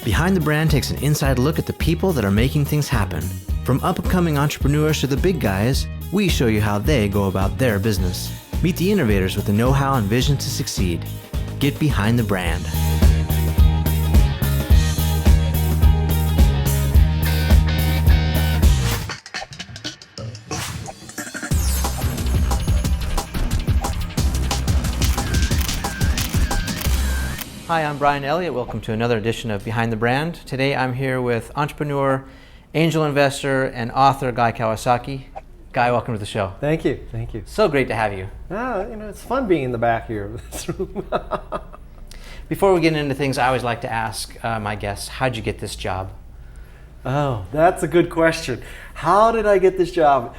Behind the Brand takes an inside look at the people that are making things happen. From up-and-coming entrepreneurs to the big guys, we show you how they go about their business. Meet the innovators with the know-how and vision to succeed. Get behind the brand. Hi, I'm Bryan Elliott. Welcome to another edition of Behind the Brand. Today I'm here with entrepreneur, angel investor, and author Guy Kawasaki. Guy, welcome to the show. Thank you. Thank you. So great to have you. It's fun being in the back here of this room. Before we get into things, I always like to ask my guests, how'd you get this job? Oh, that's a good question. How did I get this job?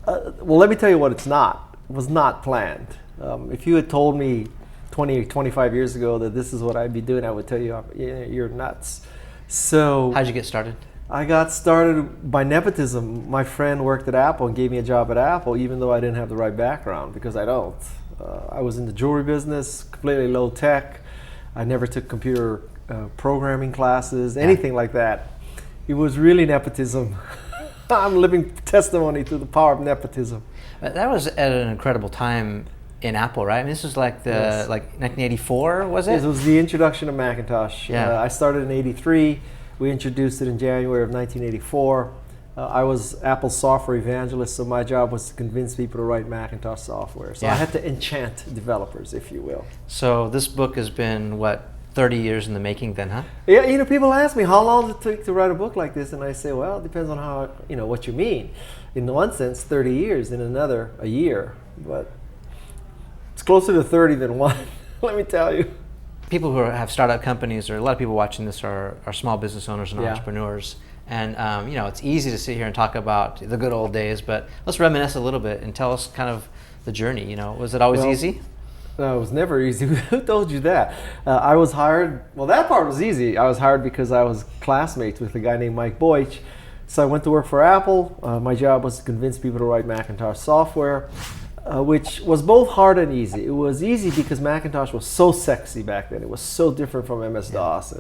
Well, let me tell you what it's not. It was not planned. If you had told me 20, 25 years ago that this is what I'd be doing, I would tell you, you're nuts. So How'd you get started? I got started by nepotism. My friend worked at Apple and gave me a job at Apple, even though I didn't have the right background, because I don't. I was in the jewelry business, completely low tech. I never took computer programming classes, anything like that. It was really nepotism. I'm living testimony to the power of nepotism. That was at an incredible time in Apple, right? I mean, this was like Yes. 1984, was it? Yes, it was the introduction of Macintosh. Yeah. I started in '83. We introduced it in January of 1984. I was Apple's software evangelist, so my job was to convince people to write Macintosh software. So I had to enchant developers, if you will. So this book has been, 30 years in the making then, huh? Yeah, people ask me, how long does it take to write a book like this? And I say, well, it depends on how, what you mean. In one sense, 30 years. In another, a year. But it's closer to 30 than one, let me tell you. People who have startup companies, or a lot of people watching this are small business owners and entrepreneurs. And it's easy to sit here and talk about the good old days, but let's reminisce a little bit and tell us kind of the journey. Was it always easy? No, it was never easy. Who told you that? I was hired, that part was easy. I was hired because I was classmates with a guy named Mike Boych. So I went to work for Apple. My job was to convince people to write Macintosh software. Which was both hard and easy. It was easy because Macintosh was so sexy back then. It was so different from MS-DOS.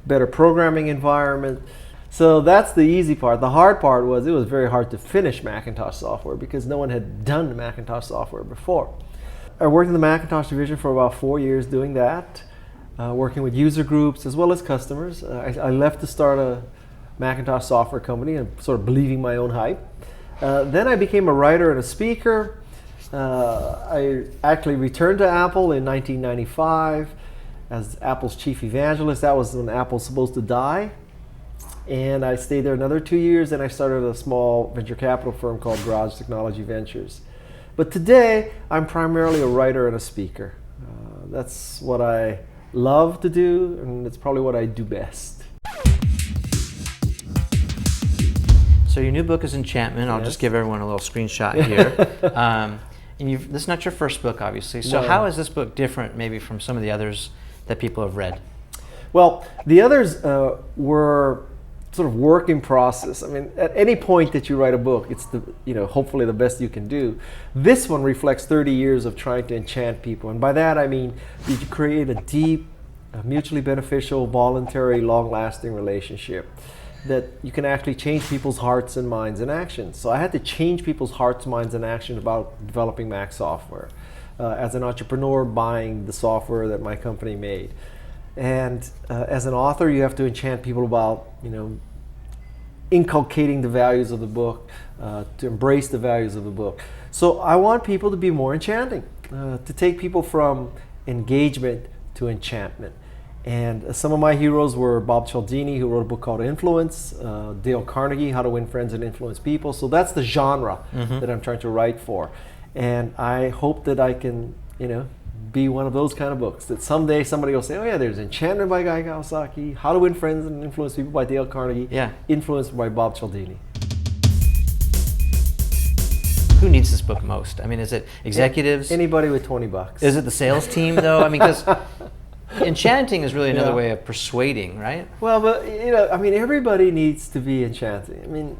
Better programming environment. So that's the easy part. The hard part was it was very hard to finish Macintosh software because no one had done Macintosh software before. I worked in the Macintosh division for about 4 years doing that, working with user groups as well as customers. I left to start a Macintosh software company and sort of believing my own hype. Then I became a writer and a speaker. I actually returned to Apple in 1995 as Apple's chief evangelist. That was when Apple's supposed to die. And I stayed there another 2 years, and I started a small venture capital firm called Garage Technology Ventures. But today, I'm primarily a writer and a speaker. That's what I love to do, and it's probably what I do best. So your new book is Enchantment. I'll just give everyone a little screenshot here. And this is not your first book, obviously. So how is this book different maybe from some of the others that people have read? Well, the others were sort of work in process. I mean, at any point that you write a book, it's hopefully the best you can do. This one reflects 30 years of trying to enchant people. And by that I mean you create a deep, mutually beneficial, voluntary, long-lasting relationship that you can actually change people's hearts and minds and actions. So I had to change people's hearts, minds, and actions about developing Mac software. As an entrepreneur, buying the software that my company made. And as an author, you have to enchant people about, inculcating the values of the book, to embrace the values of the book. So I want people to be more enchanting, to take people from engagement to enchantment. And some of my heroes were Bob Cialdini, who wrote a book called Influence, Dale Carnegie, How to Win Friends and Influence People. So that's the genre that I'm trying to write for. And I hope that I can, be one of those kind of books, that someday somebody will say, oh yeah, there's Enchantment by Guy Kawasaki, How to Win Friends and Influence People by Dale Carnegie, Influenced by Bob Cialdini. Who needs this book most? I mean, is it executives? Anybody with $20. Is it the sales team, though? I mean, because enchanting is really another way of persuading, right? Well, but everybody needs to be enchanting.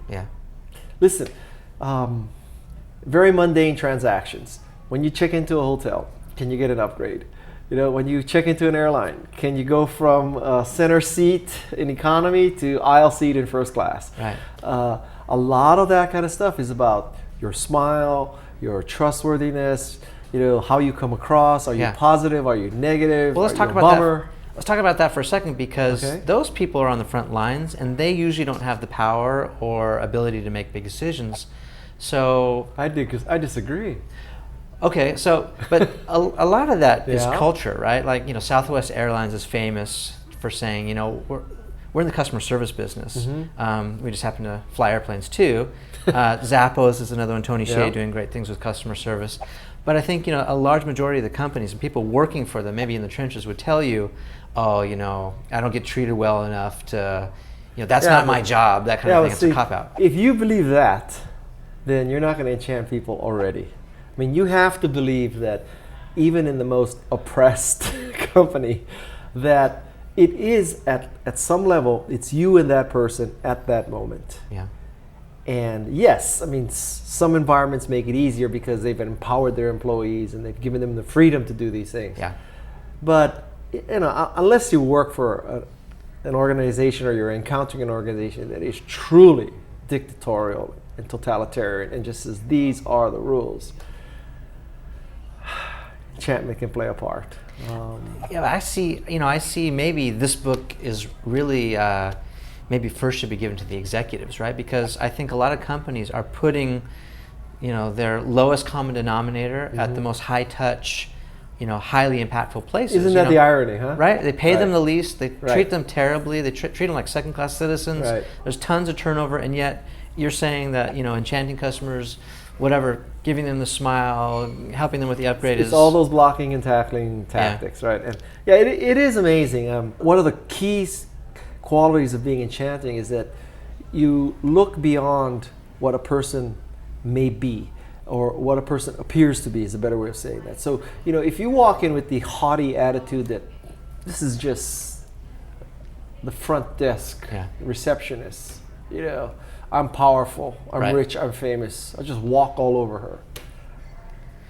Listen, very mundane transactions. When you check into a hotel, can you get an upgrade? You know, when you check into an airline, can you go from center seat in economy to aisle seat in first class? Right. A lot of that kind of stuff is about your smile, your trustworthiness, you know, how you come across. Are you positive? Are you negative? Well, let's talk about that. Let's talk about that for a second, because those people are on the front lines and they usually don't have the power or ability to make big decisions. So I disagree. Okay, so but a lot of that is culture, right? Like, you know, Southwest Airlines is famous for saying, you know, we're in the customer service business. We just happen to fly airplanes too. Zappos is another one. Tony Hsieh doing great things with customer service. But I think, you know, a large majority of the companies and people working for them, maybe in the trenches, would tell you, oh, you know, I don't get treated well enough to, you know, that's not my job, that kind of thing. It's a cop-out. If you believe that, then you're not going to enchant people already. I mean, you have to believe that even in the most oppressed company, that it is at some level, it's you and that person at that moment. Yeah. And yes, I mean, some environments make it easier because they've empowered their employees and they've given them the freedom to do these things. Yeah. But, you know, unless you work for an organization or you're encountering an organization that is truly dictatorial and totalitarian and just says, these are the rules, enchantment can play a part. Yeah, I see maybe this book is really, maybe first should be given to the executives, right? Because I think a lot of companies are putting, you know, their lowest common denominator at the most high touch, you know, highly impactful places. Isn't that the irony, huh? Right? They pay them the least, they treat them terribly, they treat them like second class citizens. Right. There's tons of turnover, and yet you're saying that, you know, enchanting customers, whatever, giving them the smile, helping them with the upgrade it's all those blocking and tackling tactics, right? And yeah, it is amazing. One of the key qualities of being enchanting is that you look beyond what a person may be, or what a person appears to be is a better way of saying that. So, you know, if you walk in with the haughty attitude that this is just the front desk receptionist, you know, I'm powerful, I'm rich, I'm famous, I'll just walk all over her.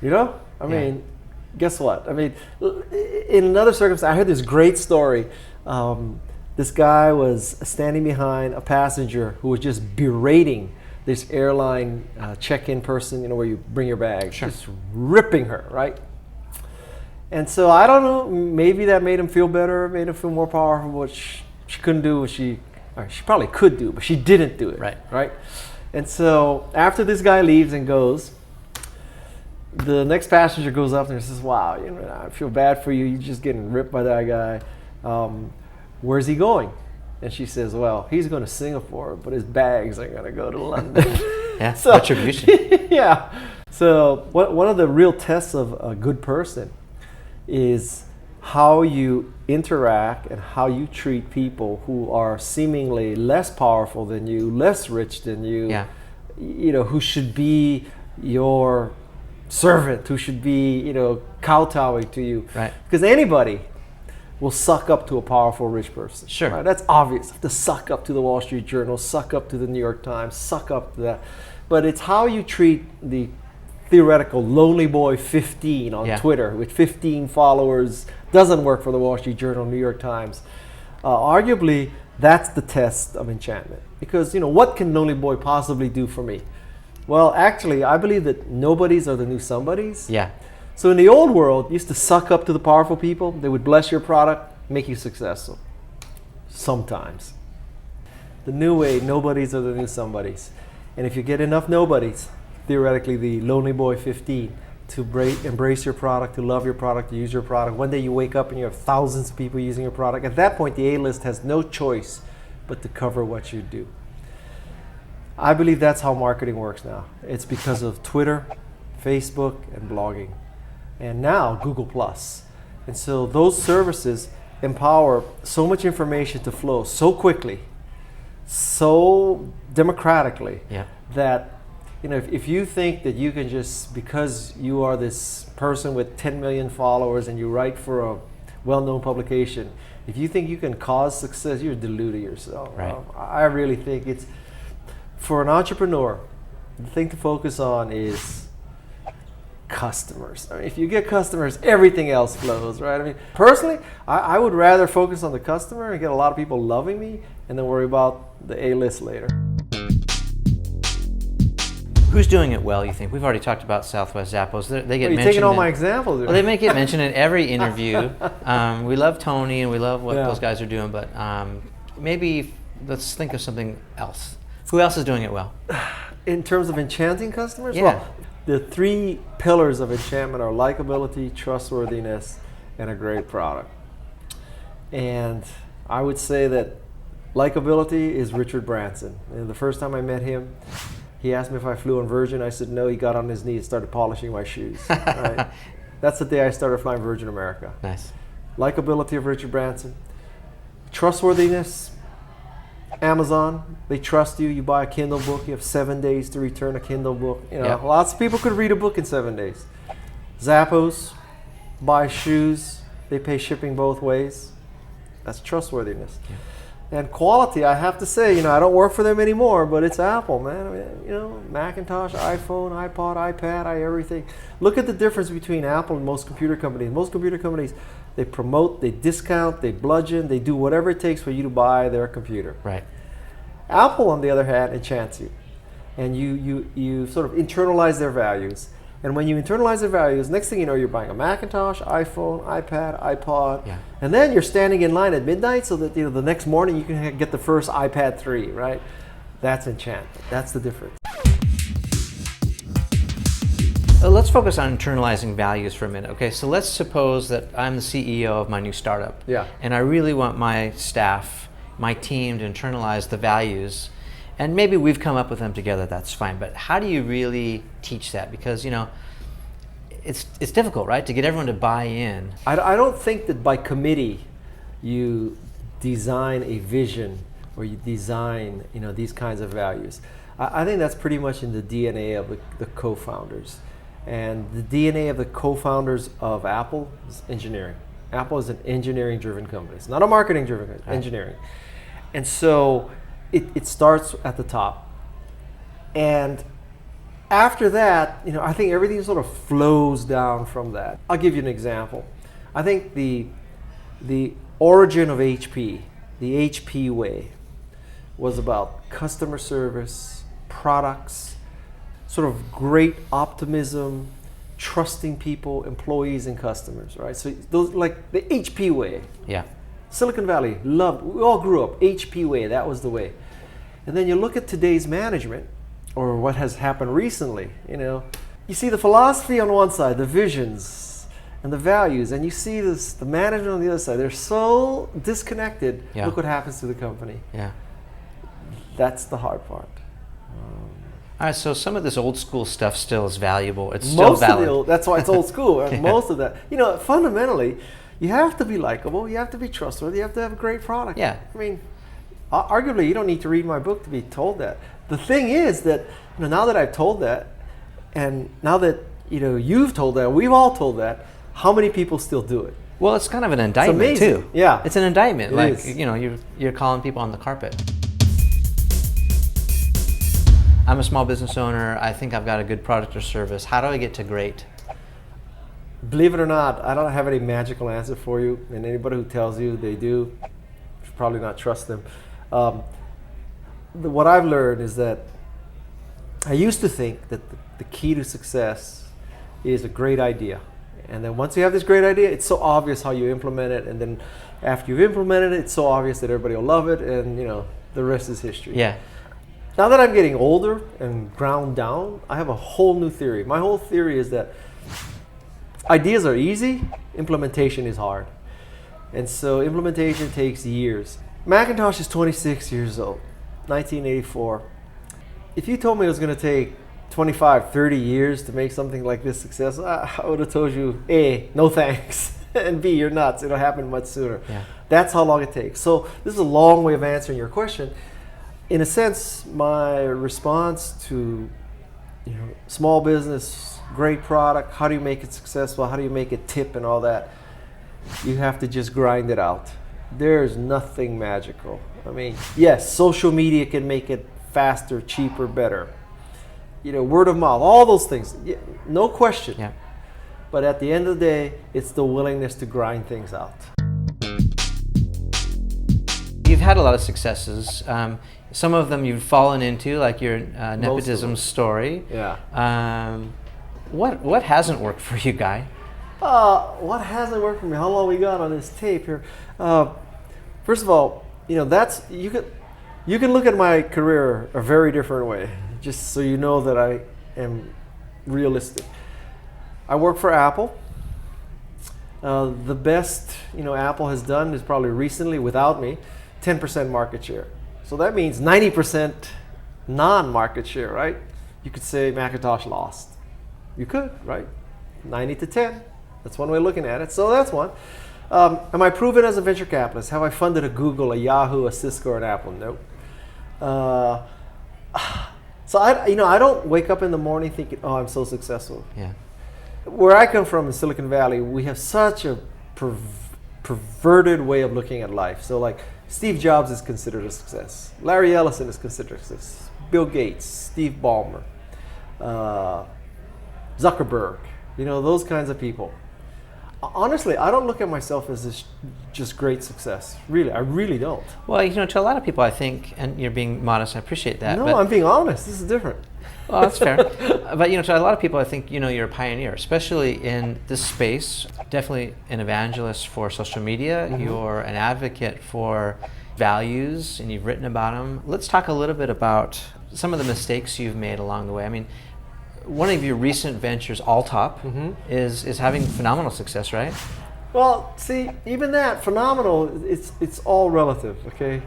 You know? I mean, guess what? I mean, in another circumstance, I heard this great story. This guy was standing behind a passenger who was just berating this airline check-in person, you know, where you bring your bags, just ripping her, right? And so I don't know, maybe that made him feel better, made him feel more powerful, but she couldn't do what she probably could do, but she didn't do it. Right? And so after this guy leaves and goes, the next passenger goes up there and says, wow, you know, I feel bad for you. You're just getting ripped by that guy. Where's he going? And she says, well, he's going to Singapore, but his bags are going to go to London. So, retribution. So one of the real tests of a good person is how you interact and how you treat people who are seemingly less powerful than you, less rich than you, you know, who should be your servant, who should be, you know, kowtowing to you. Right. Because anybody will suck up to a powerful rich person. Sure. Right? That's obvious. To suck up to the Wall Street Journal, suck up to the New York Times, suck up to that. But it's how you treat the theoretical lonely boy 15 on Twitter with 15 followers, doesn't work for the Wall Street Journal, New York Times. Arguably, that's the test of enchantment. Because, you know, what can lonely boy possibly do for me? Well, actually, I believe that nobodies are the new somebodies. Yeah. So in the old world, you used to suck up to the powerful people. They would bless your product, make you successful. Sometimes. The new way, nobodies are the new somebodies. And if you get enough nobodies, theoretically the lonely boy 15, to embrace your product, to love your product, to use your product. One day you wake up and you have thousands of people using your product. At that point, the A-list has no choice but to cover what you do. I believe that's how marketing works now. It's because of Twitter, Facebook, and blogging. And now Google+. And so those services empower so much information to flow so quickly, so democratically, that, you know, if you think that you can just, because you are this person with 10 million followers and you write for a well-known publication, if you think you can cause success, you're deluding yourself. Right. I really think it's, for an entrepreneur, the thing to focus on is customers. I mean, if you get customers, everything else flows, right? I mean, personally, I would rather focus on the customer and get a lot of people loving me and then worry about the A-list later. Who's doing it well, you think? We've already talked about Southwest Zappos. They get You're mentioned. taking all my examples. Well, they may get mentioned in every interview. We love Tony and we love what those guys are doing, but maybe let's think of something else. Who else is doing it well? In terms of enchanting customers? Yeah. Well, the 3 pillars of enchantment are likability, trustworthiness, and a great product. And I would say that likability is Richard Branson. And the first time I met him, he asked me if I flew on Virgin. I said no. He got on his knees and started polishing my shoes. Right? That's the day I started flying Virgin America. Nice. Likability of Richard Branson. Trustworthiness, Amazon. They trust you. You buy a Kindle book. You have 7 days to return a Kindle book. You know, lots of people could read a book in 7 days. Zappos, buy shoes. They pay shipping both ways. That's trustworthiness. Yeah. And quality, I have to say, you know, I don't work for them anymore, but it's Apple, man. I mean, you know, Macintosh, iPhone, iPod, iPad, everything. Look at the difference between Apple and most computer companies. Most computer companies, they promote, they discount, they bludgeon, they do whatever it takes for you to buy their computer. Right. Apple, on the other hand, enchants you. And you sort of internalize their values. And when you internalize their values, next thing you know, you're buying a Macintosh, iPhone, iPad, iPod, and then you're standing in line at midnight so that, you know, the next morning you can get the first iPad 3, right? That's enchantment. That's the difference. Let's focus on internalizing values for a minute. Okay, so let's suppose that I'm the CEO of my new startup. Yeah. And I really want my staff, my team to internalize the values. And maybe we've come up with them together, that's fine. But how do you really teach that? Because, you know, it's difficult, right? To get everyone to buy in. I don't think that by committee you design a vision or you design, you know, these kinds of values. I think that's pretty much in the DNA of the co-founders. And the DNA of the co-founders of Apple is engineering. Apple is an engineering-driven company. It's not a marketing-driven company, engineering. And so it starts at the top. And after that, you know, I think everything sort of flows down from that. I'll give you an example. I think the origin of HP, the HP way, was about customer service, products, sort of great optimism, trusting people, employees and customers, right? So those, like the HP way. Yeah. Silicon Valley, loved, we all grew up, HP way, that was the way. And then you look at today's management, or what has happened recently, you know, you see the philosophy on one side, the visions and the values, and you see the management on the other side. They're so disconnected. Yeah. Look what happens to the company. Yeah. That's the hard part. All right, so some of this old school stuff still is valuable. It's still valid. That's why it's old school. Right? Most of that, you know, fundamentally, you have to be likable, you have to be trustworthy, you have to have a great product. Yeah. I mean, arguably, you don't need to read my book to be told that. The thing is that, you know, now that I've told that, and now that, you know, you've told that, we've all told that, how many people still do it? Well, it's kind of an indictment too. Yeah. It's an indictment. It is. You know, you're calling people on the carpet. I'm a small business owner. I think I've got a good product or service. How do I get to great? Believe it or not, I don't have any magical answer for you. And anybody who tells you they do, you should probably not trust them. What I've learned is that I used to think that the key to success is a great idea. And then once you have this great idea, it's so obvious how you implement it. And then after you've implemented it, it's so obvious that everybody will love it. And, you know, the rest is history. Yeah. Now that I'm getting older and ground down, I have a whole new theory. My whole theory is that ideas are easy, implementation is hard. And so implementation takes years. Macintosh is 26 years old, 1984. If you told me it was going to take 25, 30 years to make something like this successful, I would have told you, A, no thanks, and B, you're nuts. It'll happen much sooner. Yeah. That's how long it takes. So this is a long way of answering your question. In a sense, my response to, you know, small business, great product, how do you make it successful, how do you make it tip and all that, you have to just grind it out. There's nothing magical. I mean, yes, social media can make it faster, cheaper, better. word of mouth, all those things. Yeah, no question. Yeah. But at the end of the day, it's the willingness to grind things out. You've had a lot of successes. Some of them you've fallen into, like your nepotism story. Yeah. What hasn't worked for you, Guy? What hasn't worked for me? How long we got on this tape here? First of all, that's you can look at my career a very different way, just so you know that I am realistic. I work for Apple. The best Apple has done is probably recently, without me, 10% market share. So that means 90% non-market share, right? You could say Macintosh lost. You could, right? 90 to 10. That's one way of looking at it. So that's one. Am I proven as a venture capitalist? Have I funded a Google, a Yahoo, a Cisco, or an Apple? Nope. So I don't wake up in the morning thinking, oh, I'm so successful. Yeah. Where I come from in Silicon Valley, we have such a perverted way of looking at life. So like Steve Jobs is considered a success. Larry Ellison is considered a success. Bill Gates, Steve Ballmer, Zuckerberg, those kinds of people. Honestly, I don't look at myself as this just great success. Really, I really don't. Well, to a lot of people, I think, and you're being modest, I appreciate that. No, I'm being honest. This is different. Well, that's fair. But, to a lot of people, I think, you're a pioneer, especially in this space. Definitely an evangelist for social media. Mm-hmm. You're an advocate for values, and you've written about them. Let's talk a little bit about some of the mistakes you've made along the way. I mean, one of your recent ventures, Alltop, mm-hmm. is having phenomenal success, right? Well, see, even that, phenomenal, it's all relative, okay?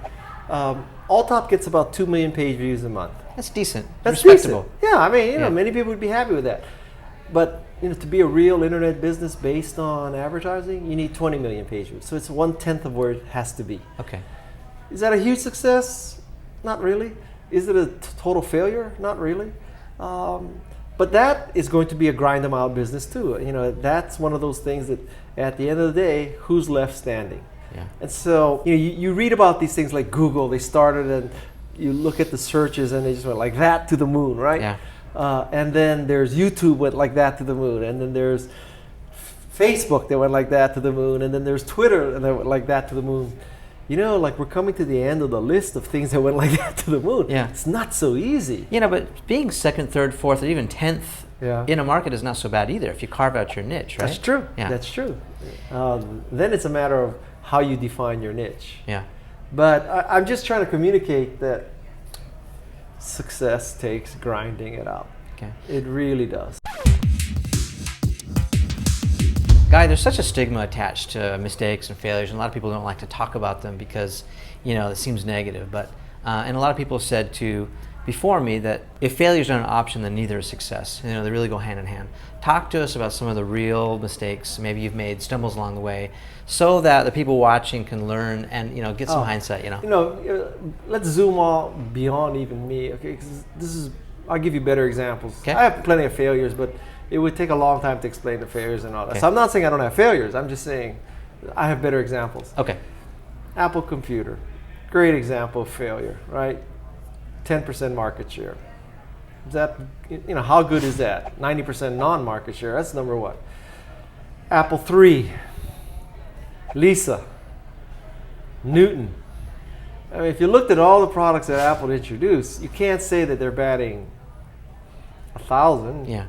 Alltop gets about 2 million page views a month. That's decent. That's respectable. Decent. Yeah, I mean, many people would be happy with that. But, to be a real internet business based on advertising, you need 20 million page views. So it's 1/10 of where it has to be. Okay. Is that a huge success? Not really. Is it a total failure? Not really. But that is going to be a grind them out business too. That's one of those things that at the end of the day, who's left standing? Yeah. And so you read about these things like Google. They started and you look at the searches and they just went like that to the moon, right? Yeah. And then there's YouTube went like that to the moon, and then there's Facebook that went like that to the moon, and then there's Twitter that went like that to the moon. Like we're coming to the end of the list of things that went like that to the moon. Yeah. It's not so easy. But being second, third, fourth, or even 10th in a market is not so bad either if you carve out your niche, right? That's true. Yeah. That's true. Then it's a matter of how you define your niche. Yeah. But I'm just trying to communicate that success takes grinding it out. Okay. It really does. Guy, there's such a stigma attached to mistakes and failures, and a lot of people don't like to talk about them because, it seems negative. But and a lot of people have said before me that if failures are an option, then neither is success. They really go hand in hand. Talk to us about some of the real mistakes maybe you've made, stumbles along the way, so that the people watching can learn and get some hindsight. Let's zoom out beyond even me, okay? Because I'll give you better examples. Okay. I have plenty of failures, but it would take a long time to explain the failures and all that. Okay. So I'm not saying I don't have failures. I'm just saying I have better examples. Okay. Apple computer, great example of failure, right? 10% market share. Is that, how good is that? 90% non-market share, that's number one. Apple III, Lisa, Newton. I mean, if you looked at all the products that Apple introduced, you can't say that they're batting 1,000. Yeah.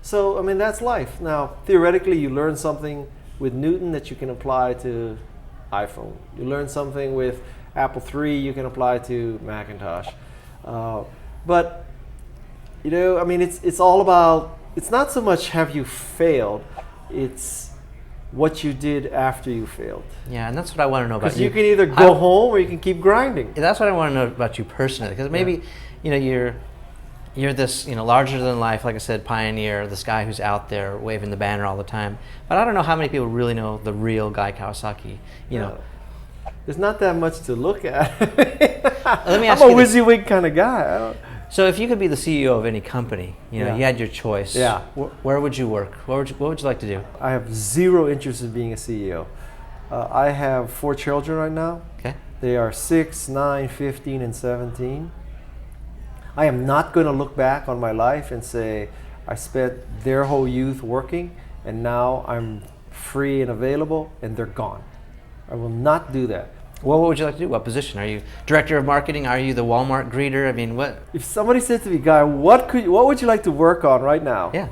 So, that's life. Now, theoretically, you learn something with Newton that you can apply to iPhone. You learn something with Apple III you can apply to Macintosh. But, it's all about, it's not so much have you failed, it's what you did after you failed. Yeah, and that's what I want to know about you. Because you can either go home or you can keep grinding. That's what I want to know about you personally, because maybe, you're this, larger than life, like I said, pioneer, this guy who's out there waving the banner all the time. But I don't know how many people really know the real Guy Kawasaki, There's not that much to look at. Let me ask I'm you a WYSIWYG kind of guy. So if you could be the CEO of any company, you had your choice. Yeah. Where would you work? What would you like to do? I have zero interest in being a CEO. I have 4 children right now. Okay. They are 6, 9, 15, and 17. I am not going to look back on my life and say, I spent their whole youth working and now I'm free and available and they're gone. I will not do that. Well, what would you like to do? What position? Are you director of marketing? Are you the Walmart greeter? I mean, what? If somebody said to me, Guy, what would you like to work on right now? Yeah.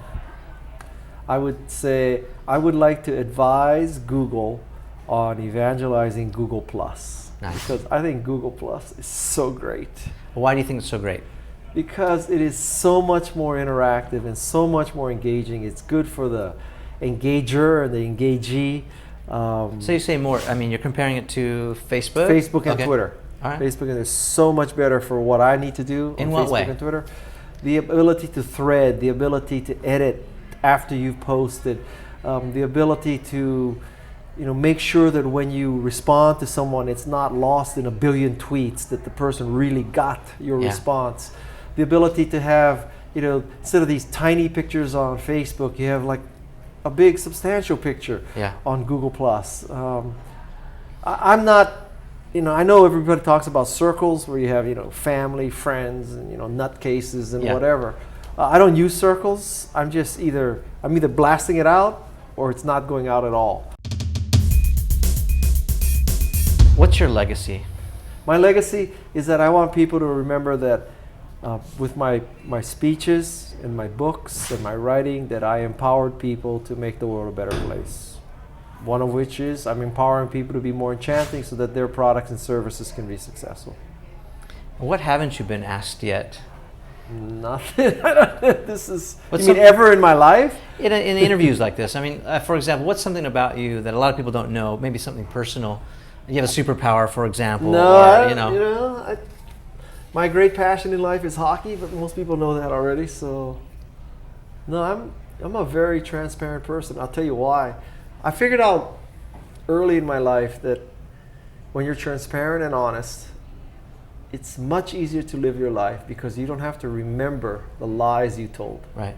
I would say I would like to advise Google on evangelizing Google Plus. Nice. Because I think Google Plus is so great. Why do you think it's so great? Because it is so much more interactive and so much more engaging. It's good for the engager and the engagee. So you say more, I mean, you're comparing it to Facebook? Facebook and Okay. Twitter. All right. Facebook and is so much better for what I need to do In on what Facebook way? and Twitter. The ability to thread, the ability to edit after you've posted, the ability to make sure that when you respond to someone, it's not lost in a billion tweets, that the person really got your response. The ability to have, instead of these tiny pictures on Facebook, you have like a big substantial picture on Google Plus. I'm not, I know everybody talks about circles where you have, family, friends, and nutcases and whatever. I don't use circles. I'm either blasting it out or it's not going out at all. What's your legacy? My legacy is that I want people to remember that with my speeches and my books and my writing, that I empowered people to make the world a better place. One of which is I'm empowering people to be more enchanting so that their products and services can be successful. What haven't you been asked yet? Nothing. Ever in my life? In interviews like this, I mean, for example, what's something about you that a lot of people don't know? Maybe something personal. You have a superpower, for example. No, my great passion in life is hockey, but most people know that already. So, no, I'm a very transparent person. I'll tell you why. I figured out early in my life that when you're transparent and honest, it's much easier to live your life because you don't have to remember the lies you told. Right.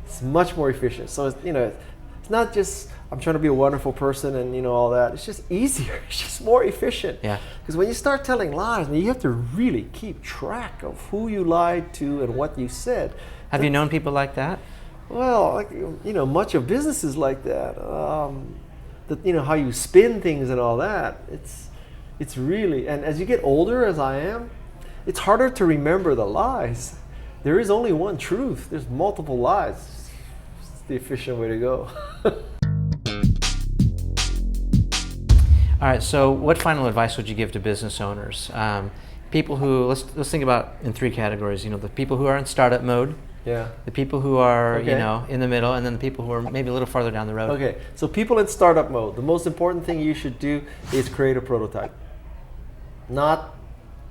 It's much more efficient. So it's not just I'm trying to be a wonderful person and all that. It's just easier. It's just more efficient. Yeah. Because when you start telling lies, you have to really keep track of who you lied to and what you said. Have you known people like that? Well, much of business is like that. How you spin things and all that. It's really, and as you get older, as I am, it's harder to remember the lies. There is only one truth. There's multiple lies. It's the efficient way to go. All right, so what final advice would you give to business owners? People who, let's think about in three categories, the people who are in startup mode, the people who are, in the middle, and then the people who are maybe a little farther down the road. Okay, so people in startup mode, the most important thing you should do is create a prototype. Not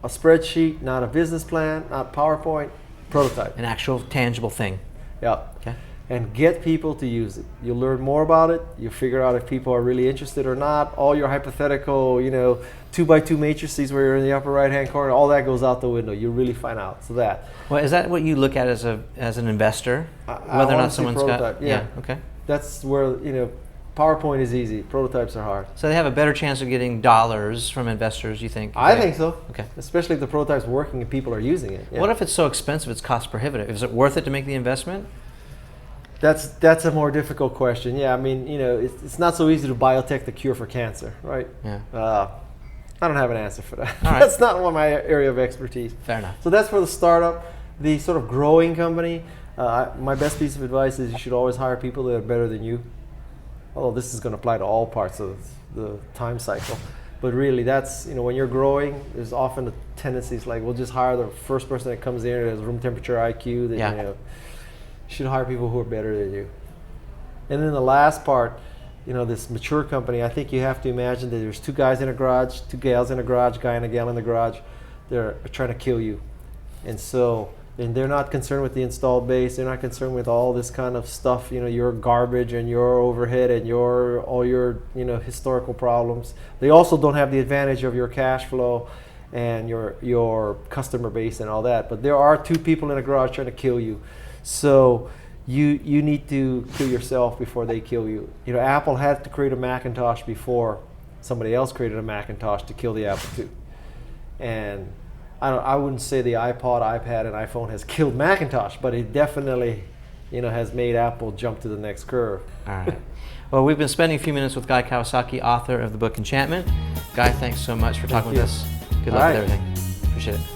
a spreadsheet, not a business plan, not PowerPoint, prototype. An actual tangible thing. Yeah. Okay. And get people to use it. You'll learn more about it. You'll figure out if people are really interested or not. All your hypothetical, 2x2 matrices where you're in the upper right-hand corner, all that goes out the window. You'll really find out. So that. Well, is that what you look at as an investor? Whether or not someone's prototype, got. Yeah. Okay. That's where PowerPoint is easy. Prototypes are hard. So they have a better chance of getting dollars from investors, you think? I think so. Okay. Especially if the prototype's working and people are using it. Yeah. What if it's so expensive it's cost prohibitive? Is it worth it to make the investment? That's a more difficult question. Yeah, I mean, it's not so easy to biotech the cure for cancer, right? Yeah. I don't have an answer for that. Right. That's not my area of expertise. Fair enough. So that's for the startup. The sort of growing company, my best piece of advice is you should always hire people that are better than you. Although this is going to apply to all parts of the time cycle. But really, that's, when you're growing, there's often a tendency, it's like, we'll just hire the first person that comes in that has room temperature IQ. That, you should hire people who are better than you. And then the last part, this mature company, I think you have to imagine that there's two guys in a garage, two gals in a garage, guy and a gal in the garage. They're trying to kill you. And they're not concerned with the installed base. They're not concerned with all this kind of stuff, your garbage and your overhead and all your historical problems. They also don't have the advantage of your cash flow and your customer base and all that. But there are two people in a garage trying to kill you. So you need to kill yourself before they kill you. Apple had to create a Macintosh before somebody else created a Macintosh to kill the Apple II. And I wouldn't say the iPod, iPad, and iPhone has killed Macintosh, but it definitely, has made Apple jump to the next curve. All right. Well, we've been spending a few minutes with Guy Kawasaki, author of the book Enchantment. Guy, thanks so much for talking with us. Good luck with everything. Appreciate it.